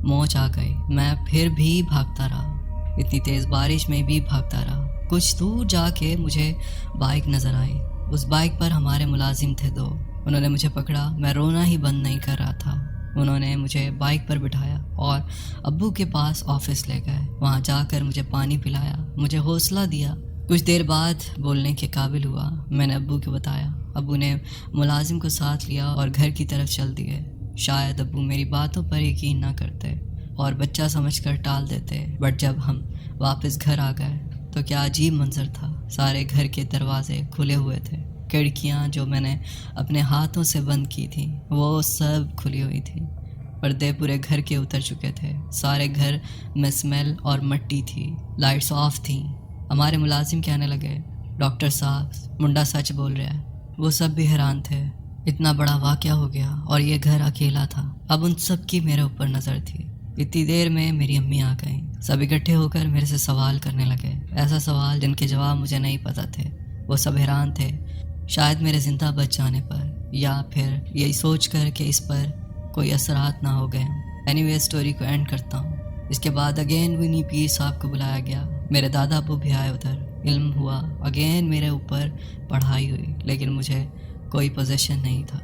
Speaker 1: موچ آ گئی، میں پھر بھی بھاگتا رہا، اتنی تیز بارش میں بھی بھاگتا رہا۔ کچھ دور جا کے مجھے بائک نظر آئی، اس بائک پر ہمارے ملازم تھے 2، انہوں نے مجھے پکڑا، میں رونا ہی بند نہیں کر رہا تھا۔ انہوں نے مجھے بائک پر بٹھایا اور ابو کے پاس آفس لے گئے، وہاں جا کر مجھے پانی پلایا، مجھے حوصلہ دیا کچھ دیر بعد بولنے کے قابل ہوا. میں نے ابو کو بتایا. ابو نے ملازم کو ساتھ لیا اور گھر کی طرف چل دیے. شاید ابو میری باتوں پر یقین نہ کرتے اور بچہ سمجھ کر ٹال دیتے، بٹ جب ہم واپس گھر آ گئے تو کیا عجیب منظر تھا. سارے گھر کے دروازے کھلے ہوئے تھے. کھڑکیاں جو میں نے اپنے ہاتھوں سے بند کی تھیں وہ سب کھلی ہوئی تھیں. پردے پورے گھر کے اتر چکے تھے. سارے گھر میں اسمیل اور مٹی تھی. لائٹس آف تھیں. ہمارے ملازم کہنے لگے، ڈاکٹر صاحب منڈا سچ بول رہا ہے. وہ سب بھی حیران تھے. اتنا بڑا واقعہ ہو گیا اور یہ گھر اکیلا تھا. اب ان سب کی میرے اوپر نظر تھی. اتنی دیر میں میری امی آ گئیں. سب اکٹھے ہو کر میرے سے سوال کرنے لگے، ایسا سوال جن کے جواب مجھے نہیں پتہ تھے. وہ سب حیران تھے، شاید میرے زندہ بچ جانے پر یا پھر یہی سوچ کر کہ اس پر کوئی اثرات نہ ہو گئے ہوں. اینی وے اسٹوری کو اینڈ کرتا ہوں. اس کے بعد اگین ونی پیر صاحب کو بلایا گیا. میرے دادا ابو بھی آئے ادھر. علم ہوا. اگین میرے اوپر پڑھائی ہوئی لیکن مجھے کوئی پوزیشن نہیں تھا.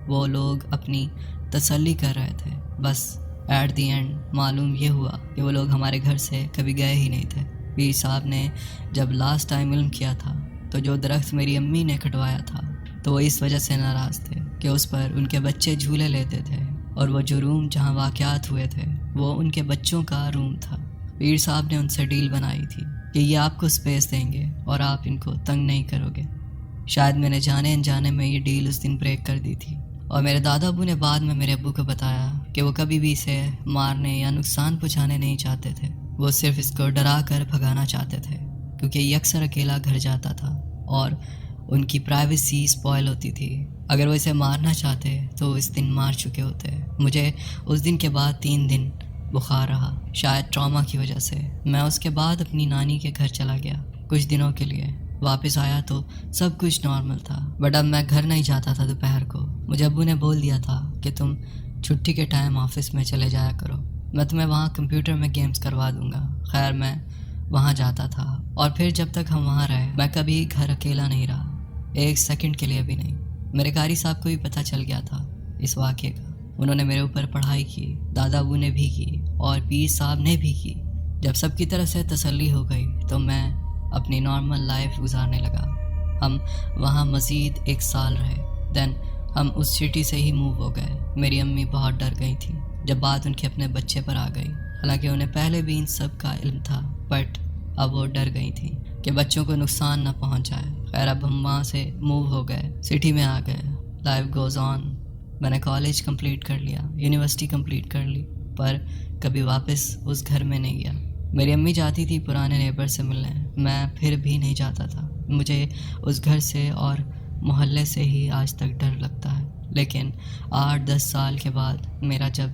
Speaker 1: وہ لوگ اپنی تسلی کر رہے تھے. بس ایٹ دی اینڈ معلوم یہ ہوا کہ وہ لوگ ہمارے گھر سے کبھی گئے ہی نہیں تھے. پیر صاحب نے جب لاسٹ ٹائم علم کیا تھا تو جو درخت میری امی نے کٹوایا تھا تو وہ اس وجہ سے ناراض تھے کہ اس پر ان کے بچے جھولے لیتے تھے اور وہ جو روم جہاں واقعات ہوئے تھے وہ ان کے بچوں کا روم تھا. پیر صاحب نے ان سے ڈیل بنائی تھی کہ یہ آپ کو سپیس دیں گے اور آپ ان کو تنگ نہیں کرو گے. شاید میں نے جانے انجانے میں یہ ڈیل اس دن بریک کر دی تھی. اور میرے دادا ابو نے بعد میں میرے ابو کو بتایا کہ وہ کبھی بھی اسے مارنے یا نقصان پہنچانے نہیں چاہتے تھے. وہ صرف اس کو ڈرا کر بھگانا چاہتے تھے کیونکہ یہ اکثر اکیلا گھر جاتا تھا اور ان کی پرائیویسی سپوائل ہوتی تھی. اگر وہ اسے مارنا چاہتے تو اس دن مار چکے ہوتے. مجھے اس دن کے بعد 3 دن بخار رہا، شاید ٹراما کی وجہ سے. میں اس کے بعد اپنی نانی کے گھر چلا گیا کچھ دنوں کے لیے. واپس آیا تو سب کچھ نارمل تھا، بٹ اب میں گھر نہیں جاتا تھا. دوپہر کو مجھے ابو نے بول دیا تھا کہ تم چھٹی کے ٹائم آفس میں چلے جایا کرو، میں تمہیں وہاں کمپیوٹر میں گیمز کروا دوں گا. خیر میں وہاں جاتا تھا اور پھر جب تک ہم وہاں رہے میں کبھی گھر اکیلا نہیں رہا، 1 سیکنڈ کے لیے بھی نہیں. میرے قاری صاحب کو بھی پتہ چل گیا تھا اس واقعے کا. انہوں نے میرے اوپر پڑھائی کی، دادا ابو نے بھی کی اور پیر صاحب نے بھی کی. جب سب کی طرف سے تسلی ہو گئی تو میں اپنی نارمل لائف گزارنے لگا. ہم وہاں مزید 1 سال رہے. دین ہم اس سٹی سے ہی موو ہو گئے. میری امی بہت ڈر گئی تھیں جب بات ان کے اپنے بچے پر آ گئی. حالانکہ انہیں پہلے بھی ان سب کا علم تھا، بٹ اب وہ ڈر گئی تھیں کہ بچوں کو نقصان نہ پہنچ جائے. خیر اب ہم وہاں سے موو ہو گئے، سٹی میں آ گئے. Life goes on. میں نے کالج کمپلیٹ کر لیا، یونیورسٹی کمپلیٹ کر لی، پر کبھی واپس اس گھر میں نہیں گیا. میری امی جاتی تھی پرانے نیبر سے ملنے، میں پھر بھی نہیں جاتا تھا. مجھے اس گھر سے اور محلے سے ہی آج تک ڈر لگتا ہے. لیکن 8-10 سال کے بعد میرا جب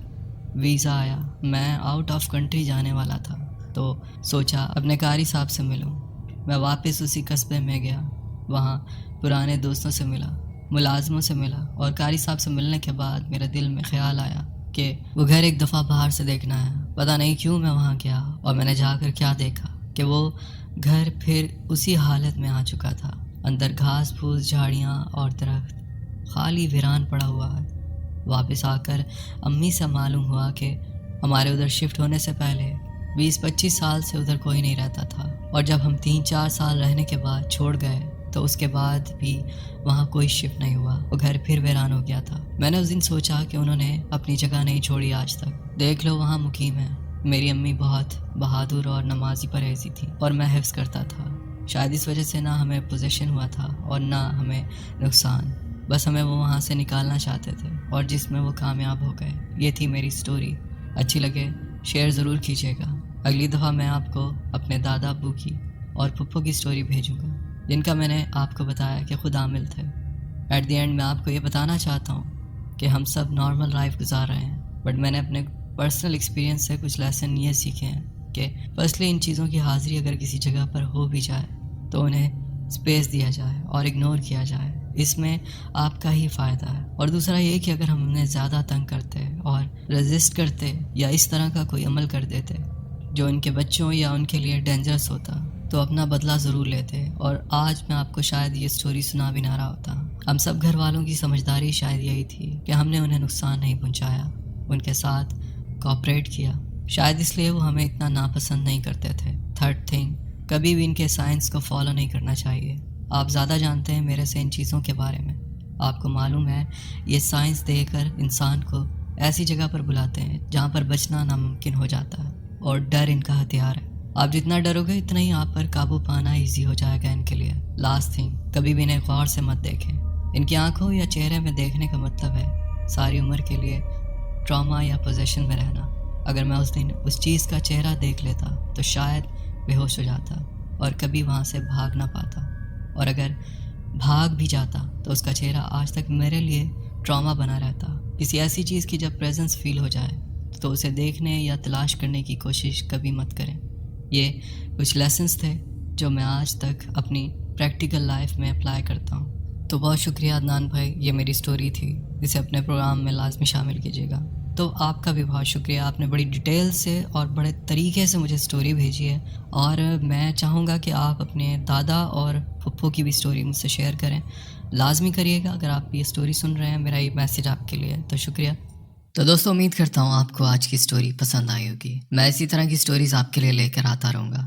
Speaker 1: ویزا آیا، میں آؤٹ آف کنٹری جانے والا تھا تو سوچا اپنے قاری صاحب سے ملوں. میں واپس اسی قصبے میں گیا. وہاں پرانے دوستوں سے ملا، ملازموں سے ملا اور قاری صاحب سے ملنے کے بعد میرے دل میں خیال آیا کہ وہ گھر ایک دفعہ باہر سے دیکھنا ہے. پتہ نہیں کیوں میں وہاں گیا اور میں نے جا کر کیا دیکھا کہ وہ گھر پھر اسی حالت میں آ چکا تھا. اندر گھاس پھوس، جھاڑیاں اور درخت، خالی ویران پڑا ہوا ہے. واپس آ کر امی سے معلوم ہوا کہ ہمارے ادھر شفٹ ہونے سے پہلے 20-25 سال سے ادھر کوئی نہیں رہتا تھا، اور جب ہم 3-4 سال رہنے کے بعد چھوڑ گئے تو اس کے بعد بھی وہاں کوئی شفٹ نہیں ہوا. وہ گھر پھر ویران ہو گیا تھا. میں نے اس دن سوچا کہ انہوں نے اپنی جگہ نہیں چھوڑی آج تک. دیکھ لو وہاں مقیم ہے. میری امی بہت بہادر اور نمازی پرہیزی تھی اور میں حفظ کرتا تھا. شاید اس وجہ سے نہ ہمیں پوزیشن ہوا تھا اور نہ ہمیں نقصان. بس ہمیں وہ وہاں سے نکالنا چاہتے تھے اور جس میں وہ کامیاب ہو گئے. یہ تھی میری سٹوری. اچھی لگے شیئر ضرور کیجیے گا. اگلی دفعہ میں آپ کو اپنے دادا ابو کی اور پھپھو کی سٹوری بھیجوں گا جن کا میں نے آپ کو بتایا کہ خود عامل تھے. ایٹ دی اینڈ میں آپ کو یہ بتانا چاہتا ہوں کہ ہم سب نارمل لائف گزار رہے ہیں، بٹ میں نے اپنے پرسنل ایکسپیرینس سے کچھ لیسن یہ سیکھے ہیں کہ فرسٹلی ان چیزوں کی حاضری اگر کسی جگہ پر ہو بھی جائے تو انہیں سپیس دیا جائے اور اگنور کیا جائے. اس میں آپ کا ہی فائدہ ہے. اور دوسرا یہ کہ اگر ہم انہیں زیادہ تنگ کرتے اور ریزسٹ کرتے یا اس طرح کا کوئی عمل کر دیتے جو ان کے بچوں یا ان کے لیے ڈینجرس ہوتا تو اپنا بدلہ ضرور لیتے. اور آج میں آپ کو شاید یہ سٹوری سنا بھی نہ رہا ہوتا. ہم سب گھر والوں کی سمجھداری شاید یہی تھی کہ ہم نے انہیں نقصان نہیں پہنچایا، ان کے ساتھ کوآپریٹ کیا. شاید اس لیے وہ ہمیں اتنا ناپسند نہیں کرتے تھے. تھرڈ تھنگ، کبھی بھی ان کے سائنس کو فالو نہیں کرنا چاہیے۔ آپ زیادہ جانتے ہیں میرے سے ان چیزوں کے بارے میں۔ آپ کو معلوم ہے یہ سائنس دے کر انسان کو ایسی جگہ پر بلاتے ہیں جہاں پر بچنا ناممکن ہو جاتا ہے، اور ڈر ان کا ہتھیار ہے۔ آپ جتنا ڈرو گے اتنا ہی آپ پر قابو پانا ایزی ہو جائے گا ان کے لیے۔ لاسٹ تھنگ، کبھی بھی انہیں غور سے مت دیکھیں۔ ان کی آنکھوں یا چہرے میں دیکھنے کا مطلب ہے ساری عمر کے لیے ٹراما یا پوزیشن میں رہنا۔ اگر میں اس دن اس چیز کا چہرہ دیکھ لیتا تو شاید بے ہوش ہو جاتا اور کبھی وہاں سے بھاگ نہ پاتا، اور اگر بھاگ بھی جاتا تو اس کا چہرہ آج تک میرے لیے ٹراما بنا رہتا۔ کسی ایسی چیز کی جب پریزنس فیل ہو جائے تو اسے دیکھنے یا تلاش کرنے کی کوشش کبھی مت کریں۔ یہ کچھ لیسنز تھے جو میں آج تک اپنی پریکٹیکل لائف میں اپلائی کرتا ہوں۔ تو بہت شکریہ عدنان بھائی، یہ میری سٹوری تھی، اسے اپنے پروگرام میں لازمی شامل کیجیے گا۔ تو آپ کا بھی بہت شکریہ، آپ نے بڑی ڈیٹیل سے اور بڑے طریقے سے مجھے سٹوری بھیجی ہے، اور میں چاہوں گا کہ آپ اپنے دادا اور پھپھو کی بھی سٹوری مجھ سے شیئر کریں، لازمی کریے گا اگر آپ یہ سٹوری سن رہے ہیں۔ میرا یہ میسیج آپ کے لیے، تو شکریہ۔ تو دوستو، امید کرتا ہوں آپ کو آج کی سٹوری پسند آئی ہوگی۔ میں اسی طرح کی سٹوریز آپ کے لیے لے کر آتا رہوں گا۔